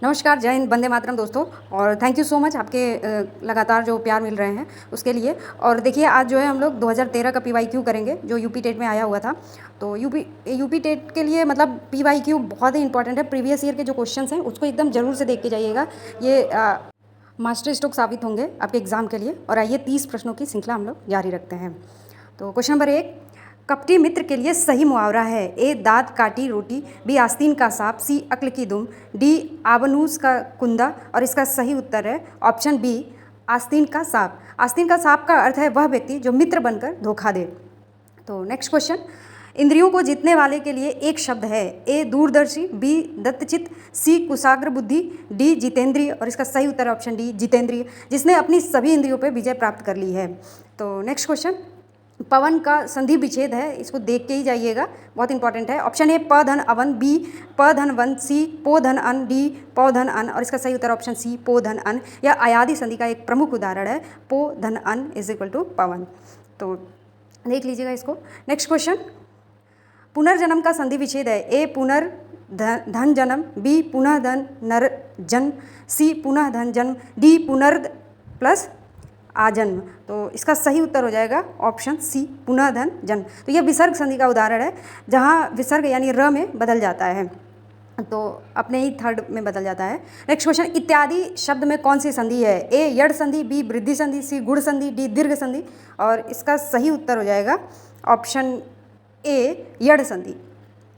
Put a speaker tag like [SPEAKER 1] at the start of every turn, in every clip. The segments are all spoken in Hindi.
[SPEAKER 1] नमस्कार, जय हिंद, वंदे मातरम दोस्तों। और थैंक यू सो मच आपके लगातार जो प्यार मिल रहे हैं उसके लिए। और देखिए आज जो है हम लोग 2013 का पीवाईक्यू करेंगे जो यूपी टेट में आया हुआ था। तो यूपी टेट के लिए मतलब पीवाईक्यू बहुत ही इंपॉर्टेंट है। प्रीवियस ईयर के जो क्वेश्चंस हैं उसको एकदम ज़रूर से देख के जाइएगा। ये मास्टर स्ट्रोक साबित होंगे आपके एग्ज़ाम के लिए। और आइए 30 प्रश्नों की श्रृंखला हम लोग जारी रखते हैं। तो क्वेश्चन नंबर 1, कपटी मित्र के लिए सही मुहावरा है। ए दांत काटी रोटी, बी आस्तीन का सांप, सी अक्ल की दुम, डी आबनूस का कुंदा। और इसका सही उत्तर है ऑप्शन बी, आस्तीन का सांप। आस्तीन का सांप का अर्थ है वह व्यक्ति जो मित्र बनकर धोखा दे। तो नेक्स्ट क्वेश्चन, इंद्रियों को जीतने वाले के लिए एक शब्द है। ए दूरदर्शी, बी दत्तचित, सी कुशाग्र बुद्धि, डी जितेंद्रिय। और इसका सही उत्तर है ऑप्शन डी, जितेंद्रिय, जिसने अपनी सभी इंद्रियों पर विजय प्राप्त कर ली है। तो नेक्स्ट क्वेश्चन, पवन का संधि विच्छेद है, इसको देख के ही जाइएगा, बहुत इंपॉर्टेंट है। ऑप्शन ए प धन अवन, बी प धन वन, सी पो धन अन, डी पौ धन अन। और इसका सही उत्तर ऑप्शन सी, पो धन अन। यह अयादि संधि का एक प्रमुख उदाहरण है। पो धन अन इज इक्वल टू पवन। तो देख लीजिएगा इसको। नेक्स्ट क्वेश्चन, पुनर्जन्म का संधि विच्छेद है। ए पुनर् धन जन्म, बी पुनः धन नर जन्म, सी पुनः धन जन्म, डी पुनर्ध प्लस आजन्म। तो इसका सही उत्तर हो जाएगा ऑप्शन सी, पुनः धन जन्म। तो यह विसर्ग संधि का उदाहरण है जहाँ विसर्ग यानी र में बदल जाता है, तो अपने ही थर्ड में बदल जाता है। नेक्स्ट क्वेश्चन, इत्यादि शब्द में कौन सी संधि है। ए यड़ संधि, बी वृद्धि संधि, सी गुण संधि, डी दीर्घ संधि। और इसका सही उत्तर हो जाएगा ऑप्शन ए, यड़ संधि।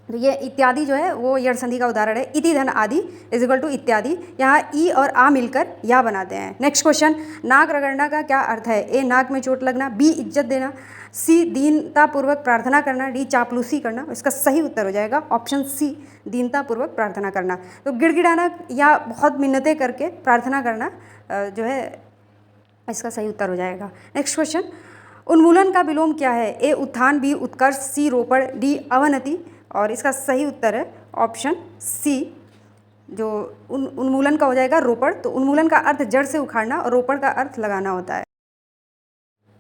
[SPEAKER 1] तो ये इत्यादि जो है वो यड़ संधि का उदाहरण है। इति धन आदि इज इक्वल टू इत्यादि, यहाँ ई और आ मिलकर या बनाते हैं। नेक्स्ट क्वेश्चन, नाक रगड़ना का क्या अर्थ है। ए नाक में चोट लगना, बी इज्जत देना, सी दीनतापूर्वक प्रार्थना करना, डी चापलूसी करना। इसका सही उत्तर हो जाएगा ऑप्शन सी, दीनतापूर्वक प्रार्थना करना। तो गिड़गिड़ाना या बहुत मिन्नतें करके प्रार्थना करना जो है इसका सही उत्तर हो जाएगा। नेक्स्ट क्वेश्चन, उन्मूलन का विलोम क्या है। ए उत्थान, बी उत्कर्ष, सी रोपण, डी अवनति। और इसका सही उत्तर है ऑप्शन सी, जो उन्मूलन का हो जाएगा रोपण। तो उन्मूलन का अर्थ जड़ से उखाड़ना और रोपण का अर्थ लगाना होता है।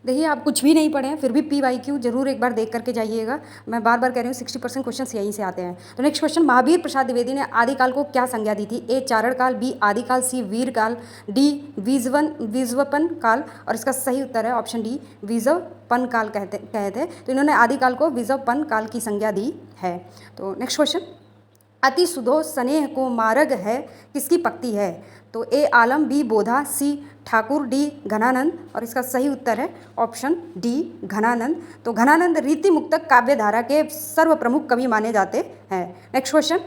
[SPEAKER 1] देखिए आप कुछ भी नहीं पढ़े हैं फिर भी पीवाईक्यू जरूर एक बार देख करके जाइएगा। मैं बार बार कह रही हूँ 60% क्वेश्चन यहीं से आते हैं। तो नेक्स्ट क्वेश्चन, महावीर प्रसाद द्विवेदी ने आदिकाल को क्या संज्ञा दी थी। ए चारण काल, बी आदिकाल, सी वीर काल, डी विजवपन काल। और इसका सही उत्तर है ऑप्शन डी, विजवपन काल कहे थे। तो इन्होंने आदिकाल को विजवपन काल की संज्ञा दी है। तो नेक्स्ट क्वेश्चन, अति सुधो स्नेह को मार्ग है किसकी पक्ति है। तो ए आलम, बी बोधा, सी ठाकुर, डी घनानंद। और इसका सही उत्तर है ऑप्शन डी, घनानंद। तो घनानंद रीति मुक्तक काव्य धारा के सर्व प्रमुख कवि माने जाते हैं। नेक्स्ट क्वेश्चन,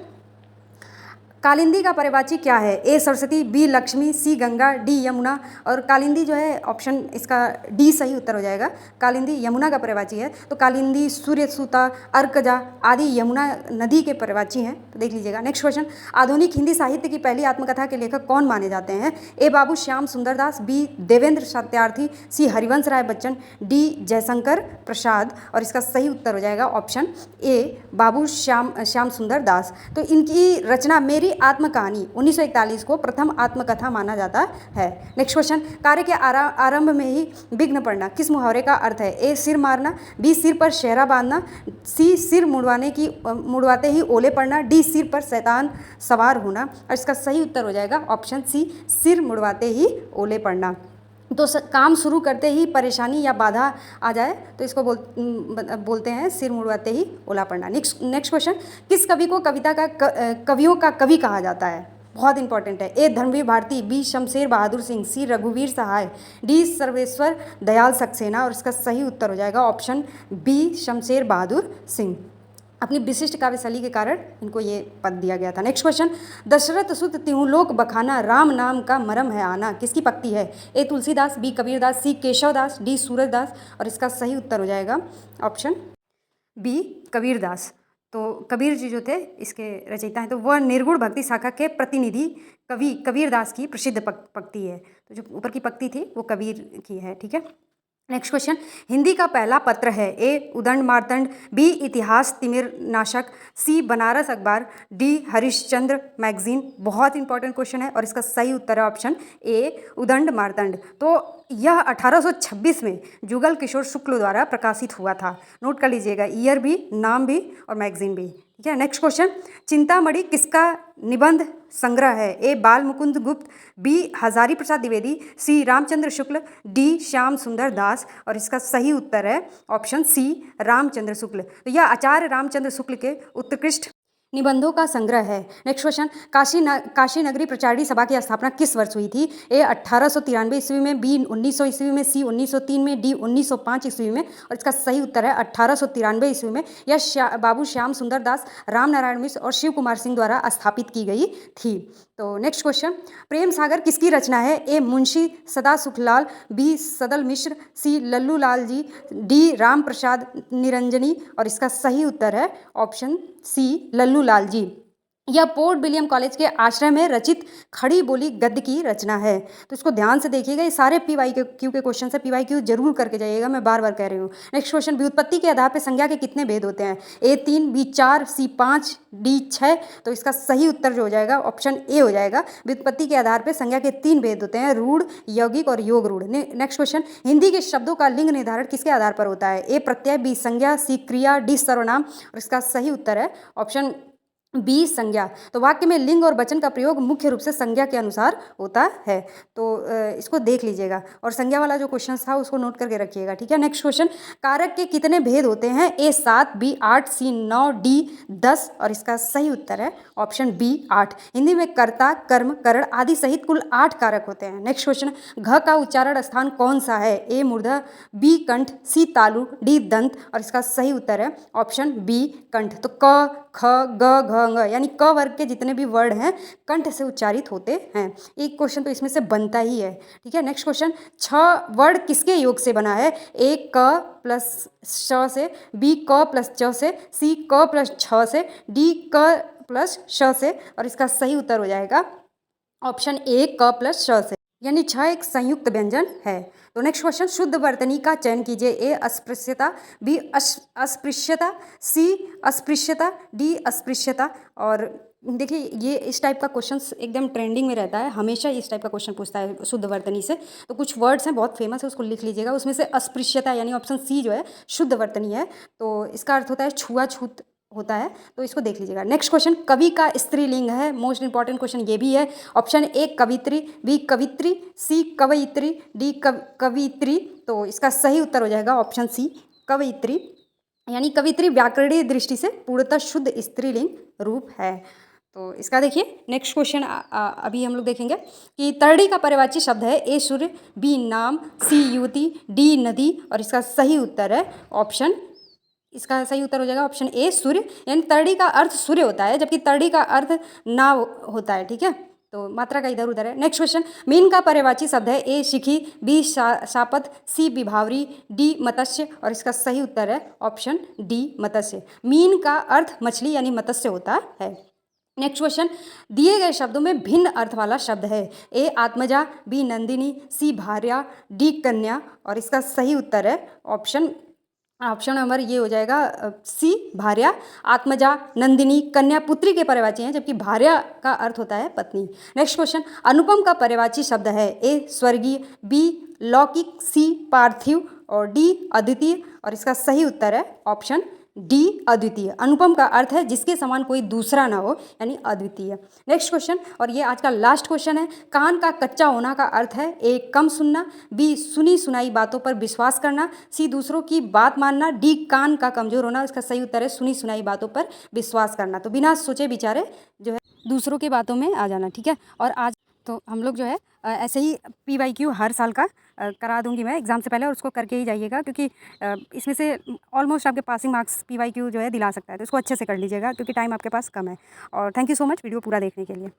[SPEAKER 1] कालिंदी का परिवाची क्या है। ए सरस्वती, बी लक्ष्मी, सी गंगा, डी यमुना। और कालिंदी जो है ऑप्शन इसका डी सही उत्तर हो जाएगा। कालिंदी यमुना का परिवाची है। तो कालिंदी, सूर्यसुता, अर्कजा आदि यमुना नदी के परिवाची हैं। तो देख लीजिएगा। नेक्स्ट क्वेश्चन, आधुनिक हिंदी साहित्य की पहली आत्मकथा के लेखक कौन माने जाते हैं। ए बाबू श्याम सुंदर दास, बी देवेंद्र सत्यार्थी, सी हरिवंश राय बच्चन, डी जयशंकर प्रसाद। और इसका सही उत्तर हो जाएगा ऑप्शन ए, बाबू श्याम सुंदर दास। तो इनकी रचना मेरी आत्मकहानी 1941 को प्रथम आत्मकथा माना जाता है। नेक्स्ट क्वेश्चन, कार्य के आरंभ में ही विघ्न पड़ना किस मुहावरे का अर्थ है। ए सिर मारना, बी सिर पर शहरा बांधना, सी सिर मुड़वाते ही ओले पड़ना, डी सिर पर शैतान सवार होना। और इसका सही उत्तर हो जाएगा ऑप्शन सी, सिर मुड़वाते ही ओले पड़ना। तो काम शुरू करते ही परेशानी या बाधा आ जाए तो इसको बोलते हैं सिर मुड़वाते ही ओला पड़ना। नेक्स्ट क्वेश्चन, किस कवि को कवियों का कवि कहा जाता है। बहुत इंपॉर्टेंट है। ए धर्मवीर भारती, बी शमशेर बहादुर सिंह, सी रघुवीर सहाय, डी सर्वेश्वर दयाल सक्सेना। और इसका सही उत्तर हो जाएगा ऑप्शन बी, शमशेर बहादुर सिंह। अपनी विशिष्ट काव्यशैली के कारण इनको ये पद दिया गया था। नेक्स्ट क्वेश्चन, दशरथ सुत तिहुलोक बखाना, राम नाम का मरम है आना किसकी पक्ति है। ए तुलसीदास, बी कबीरदास, सी केशवदास, डी सूरजदास। और इसका सही उत्तर हो जाएगा ऑप्शन बी, कबीरदास। तो कबीर जी जो थे इसके रचयिता हैं, तो वह निर्गुण भक्ति शाखा के प्रतिनिधि कवि कबीरदास की प्रसिद्ध पक्ति है। तो जो ऊपर की पक्ति थी वो कबीर की है। ठीक है। नेक्स्ट क्वेश्चन, हिंदी का पहला पत्र है। ए उदंड मार्तंड, बी इतिहास तिमिर नाशक, सी बनारस अखबार, डी हरिश्चंद्र मैगजीन। बहुत इंपॉर्टेंट क्वेश्चन है और इसका सही उत्तर है ऑप्शन ए, उदंड मार्तंड। तो यह 1826 में जुगल किशोर शुक्ल द्वारा प्रकाशित हुआ था। नोट कर लीजिएगा, ईयर भी, नाम भी और मैगजीन भी। ठीक है। नेक्स्ट क्वेश्चन, चिंतामणि किसका निबंध संग्रह है? ए बाल मुकुंद गुप्त, बी हजारी प्रसाद द्विवेदी, सी रामचंद्र शुक्ल, डी श्याम सुंदर दास। और इसका सही उत्तर है ऑप्शन सी रामचंद्र शुक्ल। तो यह आचार्य रामचंद्र शुक्ल के उत्कृष्ट निबंधों का संग्रह है। नेक्स्ट क्वेश्चन, काशी नगरी प्रचारणी सभा की स्थापना किस वर्ष हुई थी? ए 1893 ईस्वी में, बी 1900 ईस्वी में, सी 1903 में, डी 1905 ईस्वी में। और इसका सही उत्तर है 1893 ईस्वी में। यह बाबू श्याम सुंदर दास, राम नारायण मिश्र और शिव कुमार सिंह द्वारा स्थापित की गई थी। तो नेक्स्ट क्वेश्चन, प्रेम सागर किसकी रचना है? ए मुंशी सदा सुखलाल, बी सदल मिश्र, सी लल्लू लाल जी, डी राम प्रसाद निरंजनी। और इसका सही उत्तर है ऑप्शन सी लल्लू लाल जी। यह पोर्ट विलियम कॉलेज के आश्रय में रचित खड़ी बोली गद्य की रचना है। तो इसको ध्यान से देखिएगा, ये सारे PYQ के क्वेश्चन है, PYQ जरूर करके जाइएगा, मैं बार बार कह रही हूँ। नेक्स्ट क्वेश्चन, व्युत्पत्ति के आधार पर संज्ञा के कितने भेद होते हैं? ए 3, बी 4, सी 5, डी 6। तो इसका सही उत्तर जो हो जाएगा ऑप्शन ए हो जाएगा। व्युत्पत्ति के आधार पर संज्ञा के 3 भेद होते हैं, रूढ़, यौगिक और योग रूढ़। नेक्स्ट क्वेश्चन, हिंदी के शब्दों का लिंग निर्धारण किसके आधार पर होता है? ए प्रत्यय, बी संज्ञा, सी क्रिया, डी सर्वनाम। और इसका सही उत्तर है ऑप्शन बी संज्ञा। तो वाक्य में लिंग और वचन का प्रयोग मुख्य रूप से संज्ञा के अनुसार होता है। तो इसको देख लीजिएगा और संज्ञा वाला जो क्वेश्चन था उसको नोट करके रखिएगा, ठीक है। नेक्स्ट क्वेश्चन, कारक के कितने भेद होते हैं? ए 7, बी 8, सी 9, डी 10। और इसका सही उत्तर है ऑप्शन बी 8। हिंदी में कर्ता, कर्म, करण आदि सहित कुल 8 कारक होते हैं। नेक्स्ट क्वेश्चन, घ का उच्चारण स्थान कौन सा है? ए मूर्धन्य, बी कंठ, सी तालु, डी दंत। और इसका सही उत्तर है ऑप्शन बी कंठ। तो क, ख, ग, घ, ङ यानी क वर्ग के जितने भी वर्ड हैं कंठ से उच्चारित होते हैं। एक क्वेश्चन तो इसमें से बनता ही है, ठीक है। नेक्स्ट क्वेश्चन, 6 वर्ड किसके योग से बना है? ए क प्लस श से, बी क प्लस च से, सी क प्लस छ से, डी क प्लस श से। और इसका सही उत्तर हो जाएगा ऑप्शन ए क प्लस श से, यानी 6 एक संयुक्त व्यंजन है। तो नेक्स्ट क्वेश्चन, शुद्ध वर्तनी का चयन कीजिए। ए अस्पृश्यता, बी अस्पृश्यता, सी अस्पृश्यता, डी अस्पृश्यता। और देखिए ये इस टाइप का क्वेश्चन एकदम ट्रेंडिंग में रहता है, हमेशा इस टाइप का क्वेश्चन पूछता है शुद्ध वर्तनी से। तो कुछ वर्ड्स हैं बहुत फेमस है, उसको लिख लीजिएगा। उसमें से अस्पृश्यता यानी ऑप्शन सी जो है शुद्ध वर्तनी है। तो इसका अर्थ होता है छुआछूत होता है, तो इसको देख लीजिएगा। नेक्स्ट क्वेश्चन, कवि का स्त्रीलिंग है, मोस्ट इंपॉर्टेंट क्वेश्चन ये भी है। ऑप्शन ए कवित्री, बी कवित्री, सी कवयित्री, डी कवित्री। तो इसका सही उत्तर हो जाएगा ऑप्शन सी कवयित्री, यानी कवित्री व्याकरणीय दृष्टि से पूर्णतः शुद्ध स्त्रीलिंग रूप है। तो इसका देखिए नेक्स्ट क्वेश्चन अभी हम लोग देखेंगे कि तरड़ी का पर्यायवाची शब्द है। ए सूर्य, बी नाम, सी युवती, डी नदी। और इसका सही उत्तर है ऑप्शन, इसका सही उत्तर हो जाएगा ऑप्शन ए सूर्य, यानी तरड़ी का अर्थ सूर्य होता है जबकि तरड़ी का अर्थ नाव होता है, ठीक है। तो मात्रा का इधर उधर है। नेक्स्ट क्वेश्चन, मीन का पर्यायवाची शब्द है। ए शिखी, बी शापत, सी विभावरी, डी मत्स्य। और इसका सही उत्तर है ऑप्शन डी मत्स्य। मीन का अर्थ मछली यानी मत्स्य होता है। नेक्स्ट क्वेश्चन, दिए गए शब्दों में भिन्न अर्थ वाला शब्द है। ए आत्मजा, बी नंदिनी, सी भार्या, डी कन्या। और इसका सही उत्तर है ऑप्शन नंबर ये हो जाएगा सी भार्या। आत्मजा, नंदिनी, कन्या पुत्री के पर्यायवाची हैं जबकि भार्या का अर्थ होता है पत्नी। नेक्स्ट क्वेश्चन, अनुपम का पर्यायवाची शब्द है। ए स्वर्गीय, बी लौकिक, सी पार्थिव और डी अद्वितीय। और इसका सही उत्तर है ऑप्शन डी अद्वितीय। अनुपम का अर्थ है जिसके समान कोई दूसरा ना हो, यानी अद्वितीय। नेक्स्ट क्वेश्चन, और ये आज का लास्ट क्वेश्चन है। कान का कच्चा होना का अर्थ है। ए कम सुनना, बी सुनी सुनाई बातों पर विश्वास करना, सी दूसरों की बात मानना, डी कान का कमजोर होना। इसका सही उत्तर है सुनी सुनाई बातों पर विश्वास करना। तो बिना सोचे विचारे जो है दूसरों की बातों में आ जाना, ठीक है। और आज तो हम लोग जो है ऐसे ही PYQ हर साल का करा दूंगी मैं एग्ज़ाम से पहले, और उसको करके ही जाइएगा क्योंकि इसमें से ऑलमोस्ट आपके पासिंग मार्क्स PYQ जो है दिला सकता है। तो इसको अच्छे से कर लीजिएगा क्योंकि टाइम आपके पास कम है। और thank you so much video पूरा देखने के लिए।